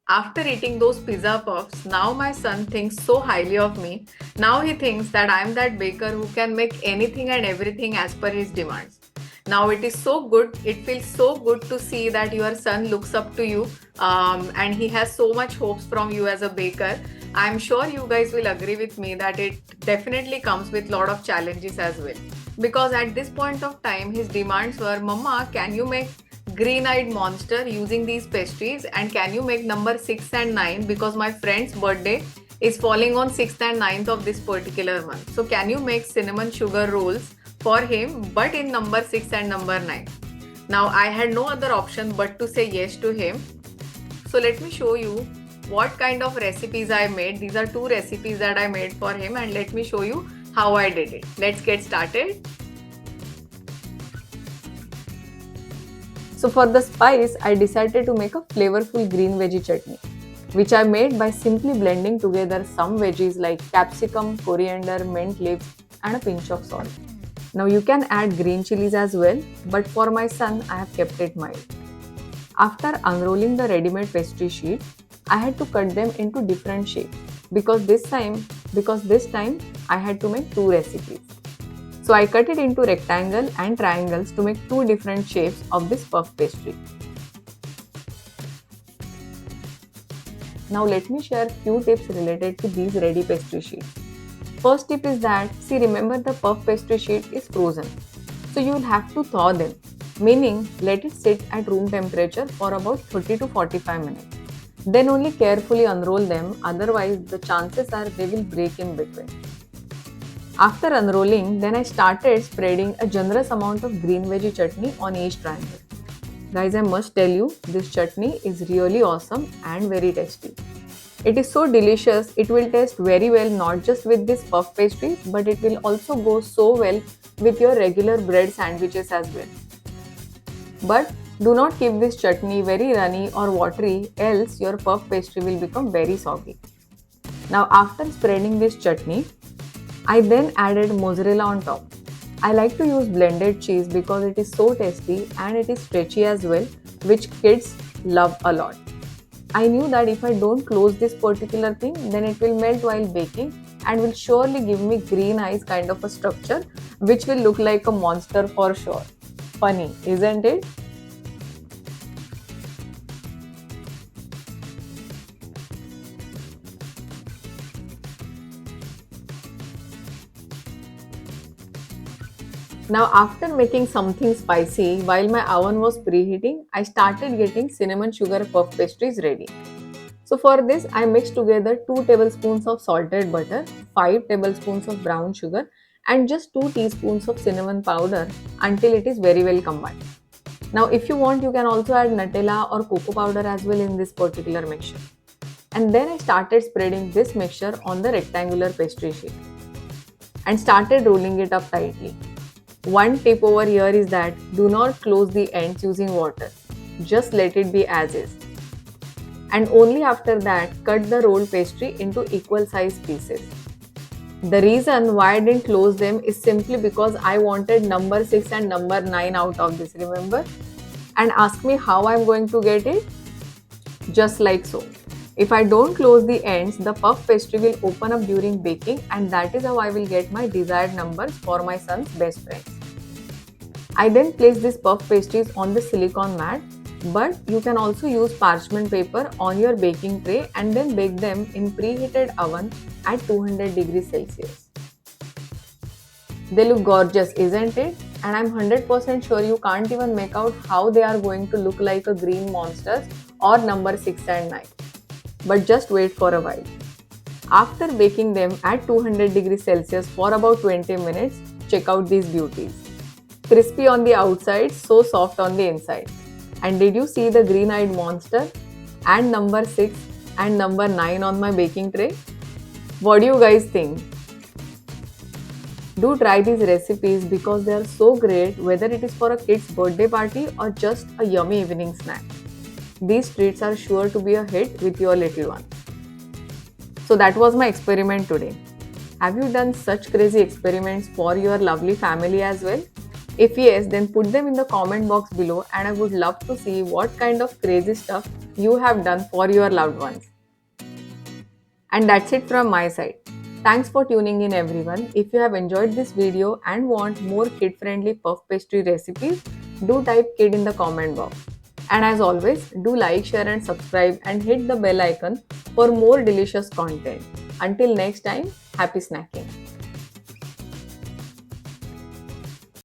After eating those pizza puffs, now my son thinks so highly of me. Now he thinks that I am that baker who can make anything and everything as per his demands. Now it is so good, it feels so good to see that your son looks up to you, and he has so much hopes from you as a baker. I'm sure you guys will agree with me that it definitely comes with lot of challenges as well. Because at this point of time, his demands were, Mama, can you make green-eyed monster using these pastries, and can you make number 6 and 9 because my friend's birthday is falling on 6th and 9th of this particular month. So can you make cinnamon sugar rolls for him but in number 6 and number 9? Now I had no other option but to say yes to him. So let me show you what kind of recipes I made. These are two recipes that I made for him, and let me show you how I did it. Let's get started. So for the spice, I decided to make a flavorful green veggie chutney, which I made by simply blending together some veggies like capsicum, coriander, mint leaves, and a pinch of salt. Now you can add green chilies as well, but for my son, I have kept it mild. After unrolling the ready-made pastry sheet, I had to cut them into different shapes because this time I had to make two recipes. So I cut it into rectangle and triangles to make two different shapes of this puff pastry. Now let me share few tips related to these ready pastry sheets. First tip is that, remember the puff pastry sheet is frozen. So you will have to thaw them, meaning let it sit at room temperature for about 30 to 45 minutes. Then only carefully unroll them, otherwise the chances are they will break in between. After unrolling, then I started spreading a generous amount of green veggie chutney on each triangle. Guys, I must tell you, this chutney is really awesome and very tasty. It is so delicious, it will taste very well not just with this puff pastry, but it will also go so well with your regular bread sandwiches as well. But do not keep this chutney very runny or watery, else your puff pastry will become very soggy. Now after spreading this chutney, I then added mozzarella on top. I like to use blended cheese because it is so tasty and it is stretchy as well, which kids love a lot. I knew that if I don't close this particular thing, then it will melt while baking and will surely give me green eyes kind of a structure, which will look like a monster for sure. Funny, isn't it? Now after making something spicy while my oven was preheating, I started getting cinnamon sugar puff pastries ready. So for this, I mixed together 2 tablespoons of salted butter, 5 tablespoons of brown sugar, and just 2 teaspoons of cinnamon powder until it is very well combined. Now if you want, you can also add Nutella or cocoa powder as well in this particular mixture. And then I started spreading this mixture on the rectangular pastry sheet and started rolling it up tightly. One tip over here is that do not close the ends using water. Just let it be as is. And only after that, cut the rolled pastry into equal sized pieces. The reason why I didn't close them is simply because I wanted number 6 and number 9 out of this, remember? And ask me how I'm going to get it? Just like so. If I don't close the ends, the puff pastry will open up during baking, and that is how I will get my desired numbers for my son's best friends. I then place these puff pastries on the silicone mat, but you can also use parchment paper on your baking tray and then bake them in preheated oven at 200 degrees Celsius. They look gorgeous, isn't it? And I'm 100% sure you can't even make out how they are going to look like a green monsters or number 6 and 9. But just wait for a while. After baking them at 200 degrees Celsius for about 20 minutes, check out these beauties. Crispy on the outside, so soft on the inside. And did you see the green-eyed monster and number 6 and number 9 on my baking tray? What do you guys think? Do try these recipes because they are so great, whether it is for a kid's birthday party or just a yummy evening snack. These treats are sure to be a hit with your little one. So that was my experiment today. Have you done such crazy experiments for your lovely family as well? If yes, then put them in the comment box below, and I would love to see what kind of crazy stuff you have done for your loved ones. And that's it from my side. Thanks for tuning in everyone. If you have enjoyed this video and want more kid-friendly puff pastry recipes, do type kid in the comment box. And as always, do like, share and subscribe and hit the bell icon for more delicious content. Until next time, happy snacking.